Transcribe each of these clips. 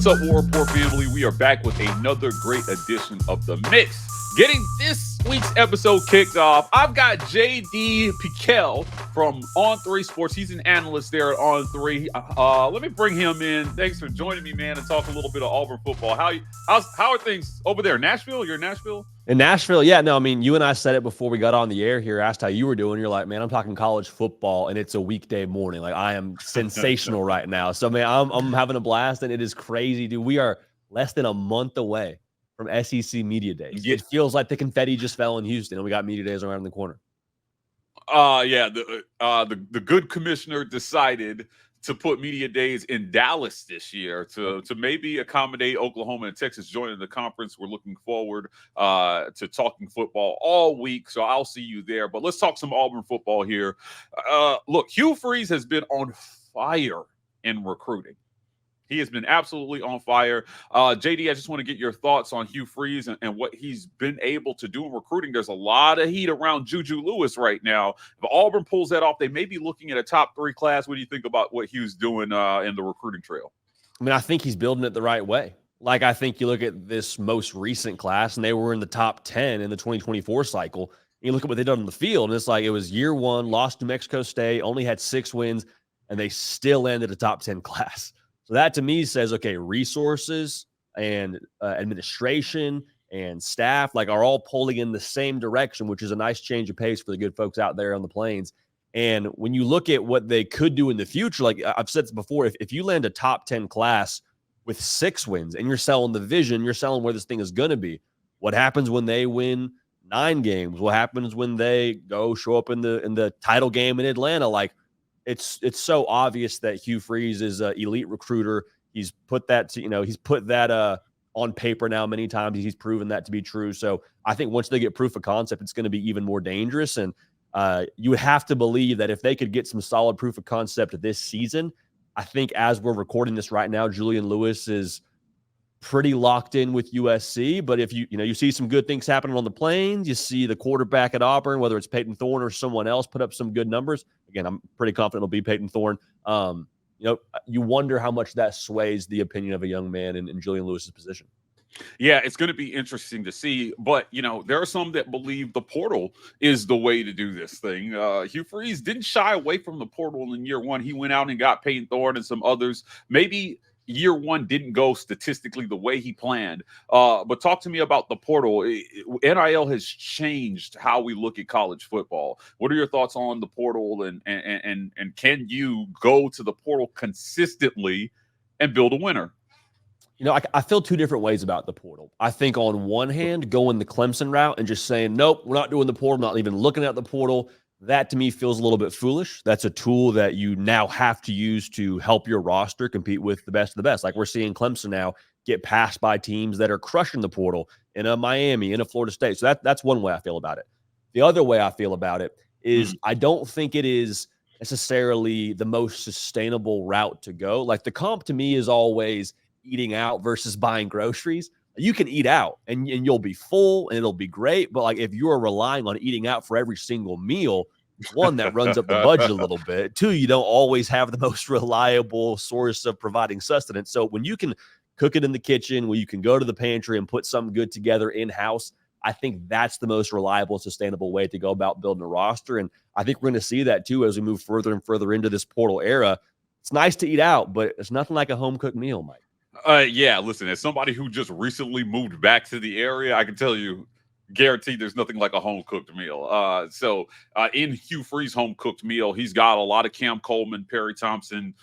What's up, Rapport family? We are back with another great edition of The Mix. Getting this week's episode kicked off, I've got JD Pickell from On3 Sports. He's an analyst there at On3. Let me bring him in. Thanks for joining me, man, and talk a little bit of Auburn football. How are things over there? Nashville? You're in Nashville? In Nashville, yeah. No, I mean, you and I said it before we got on the air here, asked how you were doing. You're like, man, I'm talking college football, and it's a weekday morning. Like, I am sensational right now. So, man, I'm having a blast, and it is crazy, dude. We are less than a month away from SEC Media Days. Yeah. It feels like the confetti just fell in Houston, and we got Media Days around the corner. The good commissioner decided to put Media Days in Dallas this year to maybe accommodate Oklahoma and Texas joining the conference. We're looking forward to talking football all week, so I'll see you there. But let's talk some Auburn football here. Look, Hugh Freeze has been on fire in recruiting. He has been absolutely on fire. JD, I just want to get your thoughts on Hugh Freeze and what he's been able to do in recruiting. There's a lot of heat around Juju Lewis right now. If Auburn pulls that off, they may be looking at a top 3 class. What do you think about what Hugh's doing in the recruiting trail? I mean, I think he's building it the right way. Like, I think you look at this most recent class, and they were in the top 10 in the 2024 cycle. And you look at what they've done on the field, and it's like it was year one, lost to New Mexico State, only had 6 wins, and they still ended a top 10 class. So that to me says, okay, resources and administration and staff are all pulling in the same direction, which is a nice change of pace for the good folks out there on the plains. And when you look at what they could do in the future, like I've said before, if you land a top 10 class with 6 wins and you're selling the vision, you're selling where this thing is going to be. What happens when they win 9 games? What happens when they go show up in the title game in Atlanta? It's so obvious that Hugh Freeze is an elite recruiter. He's put that on paper now many times. He's proven that to be true. So I think once they get proof of concept, it's going to be even more dangerous. And you would have to believe that if they could get some solid proof of concept this season, I think as we're recording this right now, Julian Lewis is pretty locked in with USC. But if you see some good things happening on the plains, you see the quarterback at Auburn, whether it's Peyton Thorne or someone else, put up some good numbers. Again, I'm pretty confident it'll be Peyton Thorne. You wonder how much that sways the opinion of a young man in Julian Lewis's position. Yeah, it's going to be interesting to see. But, there are some that believe the portal is the way to do this thing. Hugh Freeze didn't shy away from the portal in year one. He went out and got Peyton Thorne and some others. Maybe year one didn't go statistically the way he planned. But talk to me about the portal. NIL has changed how we look at college football. What are your thoughts on the portal and can you go to the portal consistently and build a winner? I feel 2 different ways about the portal. I think on one hand, going the Clemson route and just saying, nope, we're not doing the portal, not even looking at the portal. That to me feels a little bit foolish. That's a tool that you now have to use to help your roster compete with the best of the best. Like we're seeing Clemson now get passed by teams that are crushing the portal in a Miami, in a Florida State. So that's one way I feel about it. The other way I feel about it is I don't think it is necessarily the most sustainable route to go. Like the comp to me is always eating out versus buying groceries. You can eat out and you'll be full and it'll be great. But like if you're relying on eating out for every single meal, one, that runs up the budget a little bit. 2, you don't always have the most reliable source of providing sustenance. So when you can cook it in the kitchen, when you can go to the pantry and put something good together in-house, I think that's the most reliable, sustainable way to go about building a roster. And I think we're going to see that too as we move further and further into this portal era. It's nice to eat out, but it's nothing like a home-cooked meal, Mike. Yeah, listen, as somebody who just recently moved back to the area, I can tell you, guaranteed there's nothing like a home-cooked meal. So in Hugh Freeze's home-cooked meal, he's got a lot of Cam Coleman, Perry Thompson,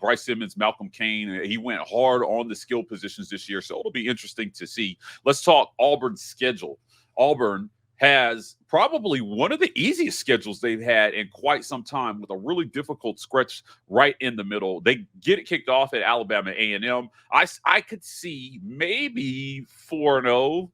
Bryce Simmons, Malcolm Kane. He went hard on the skill positions this year, so it'll be interesting to see. Let's talk Auburn's schedule. Auburn has probably one of the easiest schedules they've had in quite some time, with a really difficult stretch right in the middle. They get it kicked off at Alabama A&M. I could see maybe 4-0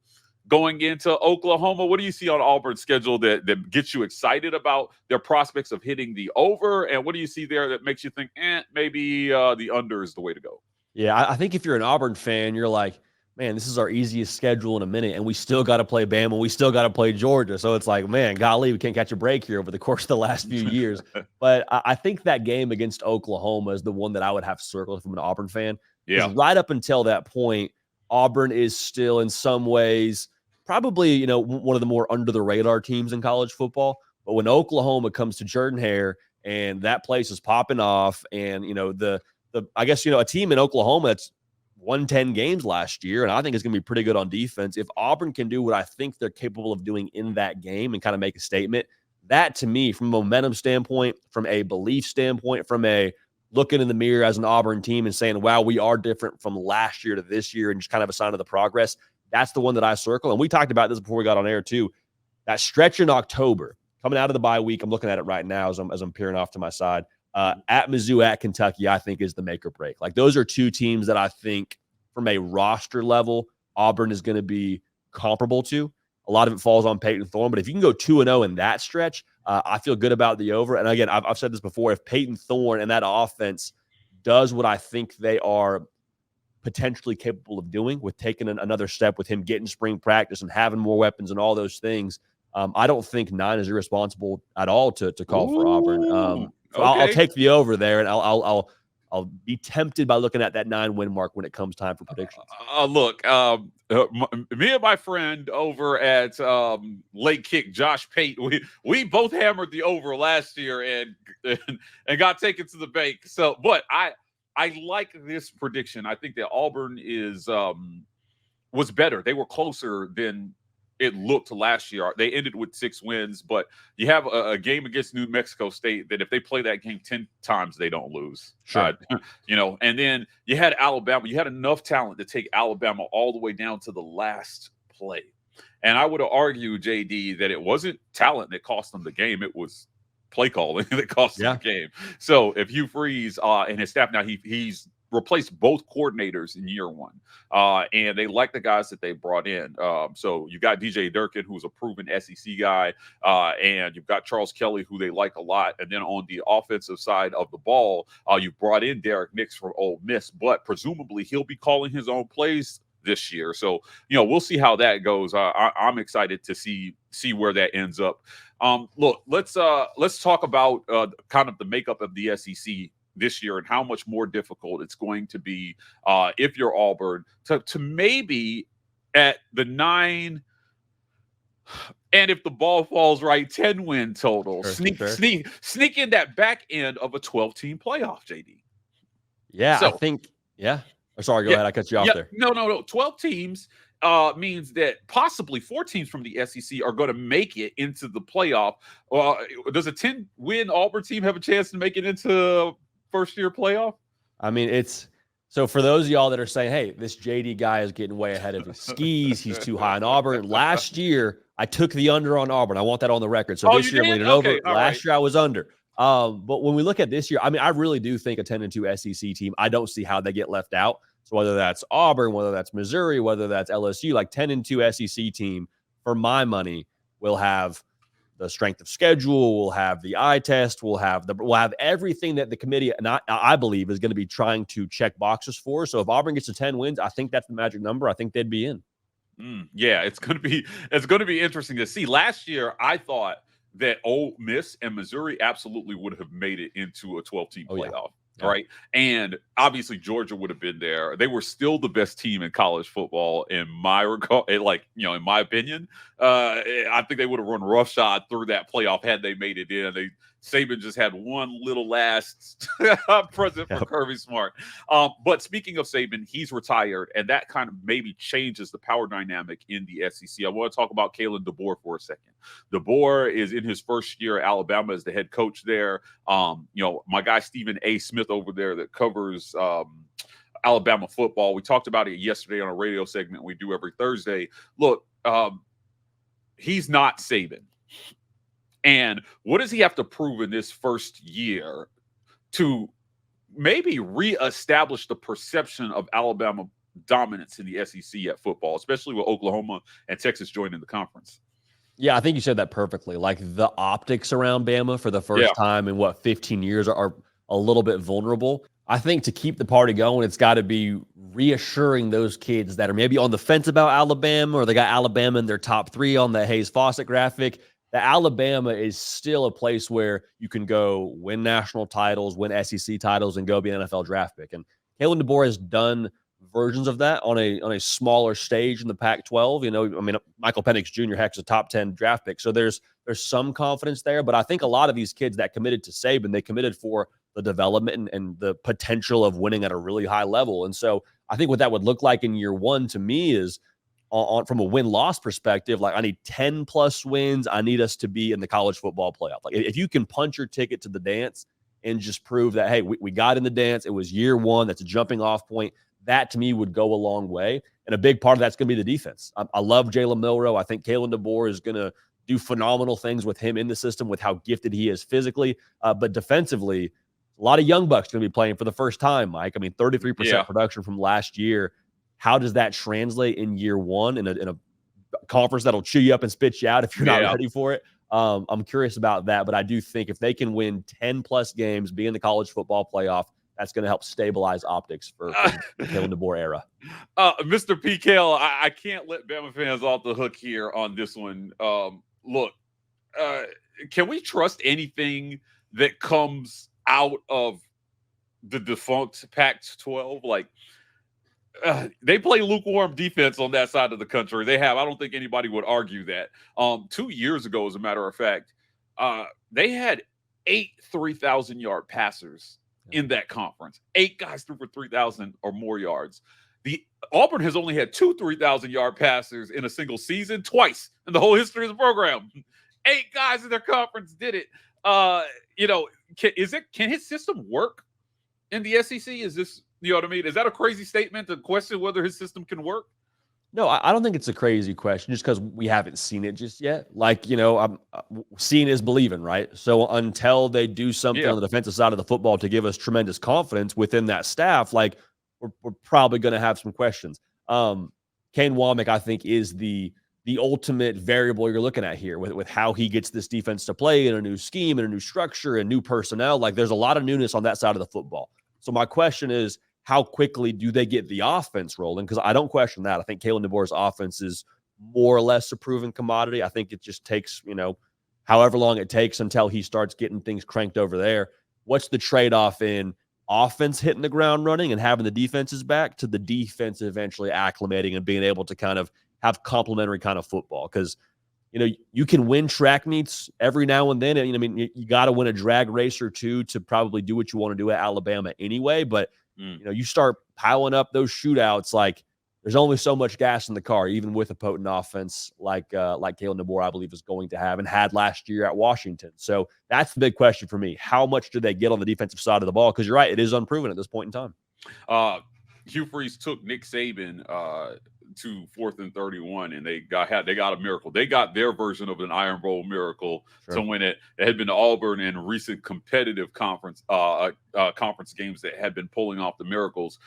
going into Oklahoma. What do you see on Auburn's schedule that gets you excited about their prospects of hitting the over? And what do you see there that makes you think, maybe the under is the way to go? Yeah, I think if you're an Auburn fan, you're like, man, this is our easiest schedule in a minute, and we still got to play Bama. We still got to play Georgia. So it's like, man, golly, we can't catch a break here over the course of the last few years. But I think that game against Oklahoma is the one that I would have circled from an Auburn fan. Yeah. Because right up until that point, Auburn is still in some ways probably, one of the more under the radar teams in college football. But when Oklahoma comes to Jordan-Hare and that place is popping off, and I guess a team in Oklahoma that's won 10 games last year, and I think is going to be pretty good on defense. If Auburn can do what I think they're capable of doing in that game and kind of make a statement, that to me, from a momentum standpoint, from a belief standpoint, from a looking in the mirror as an Auburn team and saying, wow, we are different from last year to this year, and just kind of a sign of the progress, that's the one that I circle. And we talked about this before we got on air too. That stretch in October, coming out of the bye week, I'm looking at it right now as I'm peering off to my side. At Mizzou, at Kentucky, I think is the make or break. Like, those are two teams that I think from a roster level, Auburn is going to be comparable to. A lot of it falls on Peyton Thorne, but if you can go 2-0 in that stretch, I feel good about the over. And again, I've said this before, if Peyton Thorne and that offense does what I think they are potentially capable of doing, with taking another step with him getting spring practice and having more weapons and all those things, I don't think 9 is irresponsible at all to call for Auburn. So okay. I'll take the over there, and I'll be tempted by looking at that 9-win mark when it comes time for predictions. Look, me and my friend over at Lake Kick, Josh Pate, we both hammered the over last year and got taken to the bank. So, but I like this prediction. I think that Auburn was better. They were closer than it looked last year. They ended with 6 wins, but you have a game against New Mexico State that if they play that game 10 times, they don't lose. Sure. And then you had Alabama. You had enough talent to take Alabama all the way down to the last play. And I would argue, JD, that it wasn't talent that cost them the game. It was play calling that cost them the game. So if Hugh Freeze and his staff, now he's replaced both coordinators in year one, and they like the guys that they brought in. So you've got DJ Durkin, who's a proven SEC guy, and you've got Charles Kelly, who they like a lot. And then on the offensive side of the ball, you brought in Derek Nix from Ole Miss, but presumably he'll be calling his own plays this year. So we'll see how that goes. I'm excited to see where that ends up. Look, let's talk about kind of the makeup of the SEC this year and how much more difficult it's going to be if you're Auburn to maybe at the 9, and if the ball falls right, 10-win total. Sneak in that back end of a 12-team playoff, JD. Yeah, so, I think. Yeah. Oh, sorry, go ahead. I cut you off there. No. 12 teams means that possibly 4 teams from the SEC are going to make it into the playoff. Does a 10-win Auburn team have a chance to make it into first-year playoff? I mean, so for those of y'all that are saying, hey, this JD guy is getting way ahead of his skis, he's too high on Auburn. Last year, I took the under on Auburn. I want that on the record. So this year, I'm leaning over. Last year, I was under. But when we look at this year, I mean, I really do think a 10-2 SEC team, I don't see how they get left out. So whether that's Auburn, whether that's Missouri, whether that's LSU, like 10-2 SEC team, for my money, will have the strength of schedule, we'll have the eye test, we'll have everything that the committee, and I believe, is going to be trying to check boxes for. So if Auburn gets to 10 wins, I think that's the magic number. I think they'd be in. Yeah, it's going to be interesting to see. Last year, I thought that Ole Miss and Missouri absolutely would have made it into a 12-team playoff. Yeah. Right. And obviously Georgia would have been there. They were still the best team in college football in my regard. In my opinion, I think they would have run roughshod through that playoff had they made it in. Saban just had one little last present for Kirby Smart. But speaking of Saban, he's retired, and that kind of maybe changes the power dynamic in the SEC. I want to talk about Kalen DeBoer for a second. DeBoer is in his first year at Alabama as the head coach there. My guy Stephen A. Smith over there that covers Alabama football. We talked about it yesterday on a radio segment we do every Thursday. Look, he's not Saban. And what does he have to prove in this first year to maybe reestablish the perception of Alabama dominance in the SEC at football, especially with Oklahoma and Texas joining the conference? Yeah, I think you said that perfectly. Like, the optics around Bama for the first time in 15 years are a little bit vulnerable. I think to keep the party going, it's got to be reassuring those kids that are maybe on the fence about Alabama, or they got Alabama in their top 3 on the Hayes Fawcett graphic. That Alabama is still a place where you can go win national titles, win SEC titles, and go be an NFL draft pick. And Kalen DeBoer has done versions of that on a smaller stage in the Pac-12. You know, I mean, Michael Penix Jr. heck's a top 10 draft pick. So there's some confidence there. But I think a lot of these kids that committed to Saban, they committed for the development and the potential of winning at a really high level. And so I think what that would look like in year one to me is from a win-loss perspective, like I need 10 plus wins. I need us to be in the college football playoff. Like if you can punch your ticket to the dance and just prove that, hey, we got in the dance. It was year one. That's a jumping off point. That to me would go a long way. And a big part of that's going to be the defense. I love Jalen Milroe. I think Kalen DeBoer is going to do phenomenal things with him in the system, with how gifted he is physically. But defensively, a lot of young bucks going to be playing for the first time, Mike. I mean, 33% production from last year. How does that translate in year one in a conference that'll chew you up and spit you out if you're not ready for it? I'm curious about that. But I do think if they can win 10-plus games, be in the college football playoff, that's going to help stabilize optics for the Kalen DeBoer era. Mr. Pickell, I can't let Bama fans off the hook here on this one. Look, can we trust anything that comes out of the defunct Pac-12? Like, they play lukewarm defense on that side of the country. They have. I don't think anybody would argue that. 2 years ago, as a matter of fact, they had 8 3,000-yard passers in that conference. 8 guys threw for 3,000 or more yards. The Auburn has only had 2 3,000-yard passers in a single season, twice in the whole history of the program. 8 guys in their conference did it. You know, can his system work in the SEC? Is this, you know what I mean? Is that a crazy statement to question whether his system can work? No, I don't think it's a crazy question just because we haven't seen it just yet. Like, you know, seeing is believing, right? So until they do something on the defensive side of the football to give us tremendous confidence within that staff, like we're probably going to have some questions. Kane Womack, I think, is the ultimate variable you're looking at here with how he gets this defense to play in a new scheme and a new structure and new personnel. Like there's a lot of newness on that side of the football. So my question is, how quickly do they get the offense rolling? Because I don't question that. I think Kalen DeBoer's offense is more or less a proven commodity. I think it just takes, you know, however long it takes until he starts getting things cranked over there. What's the trade-off in offense hitting the ground running and having the defenses back to the defense eventually acclimating and being able to kind of have complementary kind of football? Because, you know, you can win track meets every now and then. And, I mean, you got to win a drag race or two to probably do what you want to do at Alabama anyway. But you know, you start piling up those shootouts, like there's only so much gas in the car, even with a potent offense like Kalen DeBoer, I believe, is going to have and had last year at Washington. So that's the big question for me. How much do they get on the defensive side of the ball? Because you're right, it is unproven at this point in time. Hugh Freeze took Nick Saban to 4th and 31, and they got a miracle. They got their version of an Iron Bowl miracle to win it. It had been Auburn in recent competitive conference games that had been pulling off the miracles.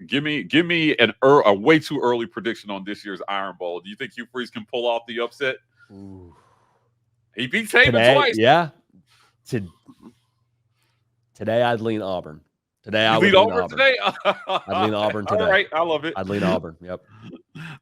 Give me a way too early prediction on this year's Iron Bowl. Do you think Hugh Freeze can pull off the upset? Ooh. He beat Saban twice. Yeah. Today I'd lean Auburn. Today I would lean Auburn. Today? I'd lean Auburn today. All right, I love it. I'd lean Auburn. Yep.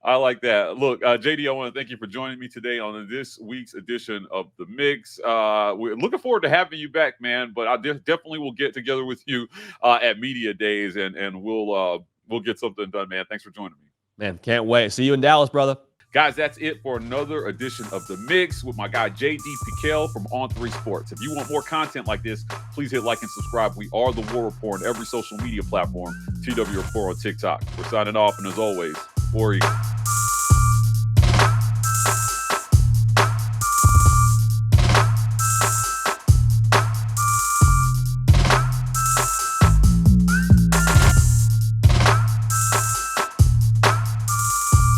I like that. Look, JD, I want to thank you for joining me today on this week's edition of The Mix. We're looking forward to having you back, man. But I definitely will get together with you at Media Days, and we'll get something done, man. Thanks for joining me. Man, can't wait. See you in Dallas, brother. Guys, that's it for another edition of The Mix with my guy, JD Pickell from On3 Sports. If you want more content like this, please hit like and subscribe. We are The War Report on every social media platform, TW Report on TikTok. We're signing off, and as always, War Eagle.